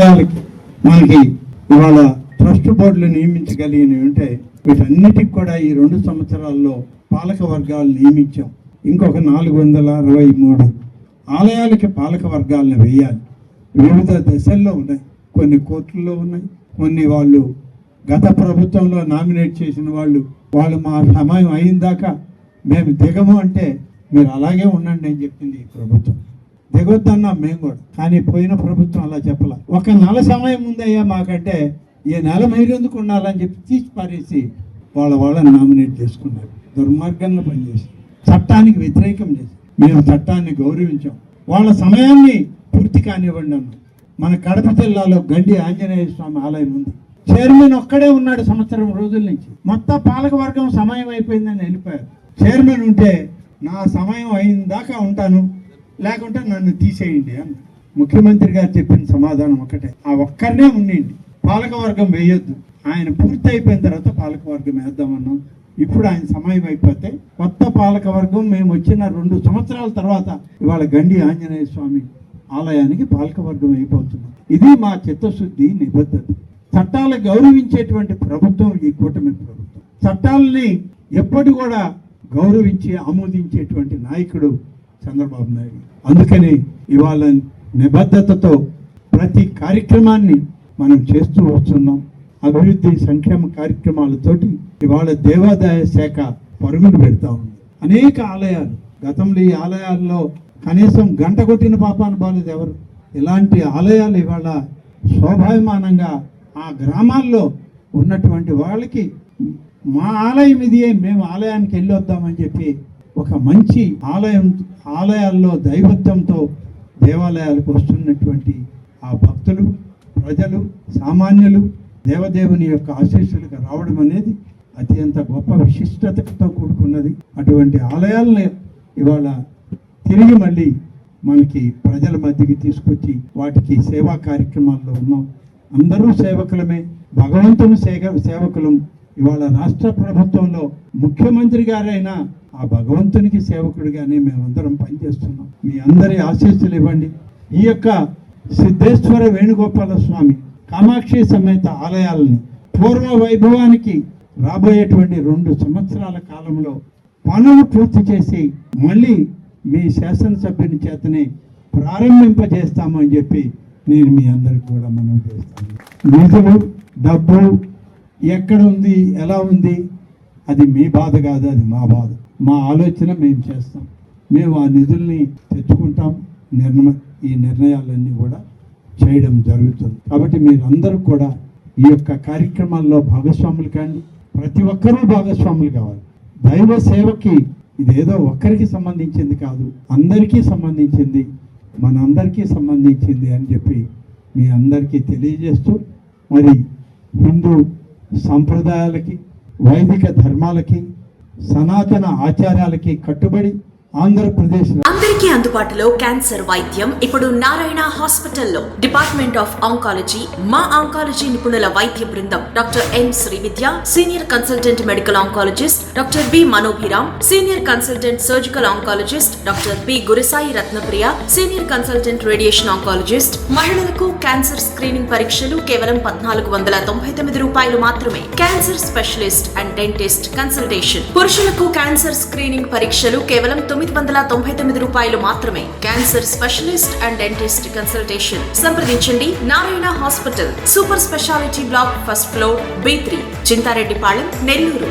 ఆలయాలకి మనకి ఇవాళ ట్రస్ట్ బోర్డులు నియమించగలిగినవి ఉంటే వీటన్నిటికి కూడా ఈ 2 సంవత్సరాల్లో పాలక వర్గాలు నియమించాం. ఇంకొక 463 ఆలయాలకి పాలక వర్గాలను వేయాలి. వివిధ దశల్లో ఉన్నాయి. కొన్ని కోర్టుల్లో ఉన్నాయి, కొన్ని వాళ్ళు గత ప్రభుత్వంలో నామినేట్ చేసిన వాళ్ళు మా సమయం అయిన దాకా మేము దిగము అంటే మీరు అలాగే ఉండండి అని చెప్పింది ఈ ప్రభుత్వం. దిగొద్దన్నాం మేము కూడా, కానీ పోయిన ప్రభుత్వం అలా చెప్పాల. ఒక నెల సమయం ఉందయ్యా మాకంటే ఈ నెల మీరు ఎందుకు ఉండాలని చెప్పి తీసి పారేసి వాళ్ళని నామినేట్ చేసుకున్నారు. దుర్మార్గంగా పనిచేసి చట్టానికి వ్యతిరేకం చేసి మేము చట్టాన్ని గౌరవించాం. వాళ్ళ సమయాన్ని పూర్తి కానివ్వండి అన్నాం. మన కడప జిల్లాలో గండి ఆంజనేయ స్వామి ఆలయం ఉంది. చైర్మన్ ఒక్కడే ఉన్నాడు సంవత్సరం రోజుల నుంచి. మొత్తం పాలక వర్గం సమయం అయిపోయిందని వెళ్ళిపోయారు. చైర్మన్ ఉంటే నా సమయం అయిన దాకా ఉంటాను, లేకుంటే నన్ను తీసేయండి అని ముఖ్యమంత్రి గారు చెప్పిన సమాధానం ఒకటే, ఆ ఒక్కరినే ఉండండి, పాలక వర్గం వేయొద్దు. ఆయన పూర్తి అయిపోయిన తర్వాత పాలక వర్గం వేద్దామన్నాం. ఇప్పుడు ఆయన సమయం అయిపోతే కొత్త పాలక వర్గం మేము వచ్చిన 2 సంవత్సరాల తర్వాత ఇవాళ గండి ఆంజనేయ స్వామి ఆలయానికి పాలక వర్గం అయిపోతున్నాం. ఇది మా చిత్తశుద్ధి, నిబద్ధత. చట్టాలు గౌరవించేటువంటి ప్రభుత్వం ఈ కూటమి ప్రభుత్వం. చట్టాలని ఎప్పటి కూడా గౌరవించి ఆమోదించేటువంటి నాయకుడు చంద్రబాబు నాయుడు. అందుకని ఇవాళ నిబద్ధతతో ప్రతి కార్యక్రమాన్ని మనం చేస్తూ వస్తున్నాం. అభివృద్ధి సంక్షేమ కార్యక్రమాలతోటి ఇవాళ దేవాదాయ శాఖ పరుగులు పెడతా ఉంది. అనేక ఆలయాలు, గతంలో ఈ ఆలయాల్లో కనీసం గంట కొట్టిన పాపాను బాలేదు ఎవరు. ఇలాంటి ఆలయాలు ఇవాళ శోభాయమానంగా ఆ గ్రామాల్లో ఉన్నటువంటి వాళ్ళకి మా ఆలయం ఇది, మేము ఆలయానికి వెళ్ళొద్దామని చెప్పి ఒక మంచి ఆలయాల్లో దైవత్వంతో దేవాలయాలకు వస్తున్నటువంటి ఆ భక్తులు, ప్రజలు, సామాన్యులు దేవదేవుని యొక్క ఆశీస్సులకు రావడం అనేది అత్యంత గొప్ప విశిష్టతతో కూడుకున్నది. అటువంటి ఆలయాలను ఇవాళ తిరిగి మళ్ళీ మనకి ప్రజల మధ్యకి తీసుకొచ్చి వాటికి సేవా కార్యక్రమాల్లో ఉన్నాం. అందరూ సేవకులమే, భగవంతుని సేవకులం. ఇవాళ రాష్ట్ర ప్రభుత్వంలో ముఖ్యమంత్రి గారైనా ఆ భగవంతునికి సేవకుడిగానే మేమందరం పనిచేస్తున్నాం. మీ అందరి ఆశీస్సులు ఇవ్వండి. ఈ యొక్క సిద్ధేశ్వర వేణుగోపాల స్వామి కామాక్షి సమేత ఆలయాలని పూర్వ వైభవానికి రాబోయేటువంటి 2 సంవత్సరాల కాలంలో పనులు పూర్తి చేసి మళ్ళీ మీ శాసనసభ్యుని చేతనే ప్రారంభింపజేస్తామని చెప్పి నేను మీ అందరికి కూడా మనవి చేస్తాను. నిధులు, డబ్బు ఎక్కడ ఉంది, ఎలా ఉంది, అది మీ బాధ కాదు, అది మా బాధ. మా ఆలోచన మేము చేస్తాం. మేము ఆ నిధుల్ని తెచ్చుకుంటాం. ఈ నిర్ణయాలన్నీ కూడా చేయడం జరుగుతుంది. కాబట్టి మీరందరూ కూడా ఈ యొక్క కార్యక్రమాల్లో భాగస్వాములు కానీ, ప్రతి ఒక్కరూ భాగస్వాములు కావాలి. దైవ సేవకి ఇదేదో ఒక్కరికి సంబంధించింది కాదు, అందరికీ సంబంధించింది, మనందరికీ సంబంధించింది అని చెప్పి మీ అందరికీ తెలియజేస్తూ, మరి హిందూ సంప్రదాయాలకి, వైదిక ధర్మాలకి, సనాతన ఆచారాలకి కట్టుబడి ఆంధ్రప్రదేశ్ అందరికీ అందుబాటులో క్యాన్సర్ వైద్యం ఇప్పుడు నారాయణ హాస్పిటల్లో. డిపార్ట్మెంట్ ఆఫ్ ఆంకాలజీ, మా ఆంకాలజీ నిపుణుల వైద్య బృందం doctor N Srividya, senior consultant medical oncologist doctor B Manobhiram, senior consultant surgical oncologist doctor B Gurusai Ratnapriya, senior consultant radiation oncologist. మహిళలకు క్యాన్సర్ స్క్రీనింగ్ పరీక్షలు కేవలం 1499 రూపాయలు మాత్రమే. Cancer specialist and dentist consultation. పురుషులకు క్యాన్సర్ స్క్రీనింగ్ పరీక్షలు కేవలం 999 రూపాయలు మాత్రమే. Cancer specialist and dentist consultation సంప్రదించండి. Narayana hospital, super speciality block, first floor, B3, Chintareddypalem, Nellore.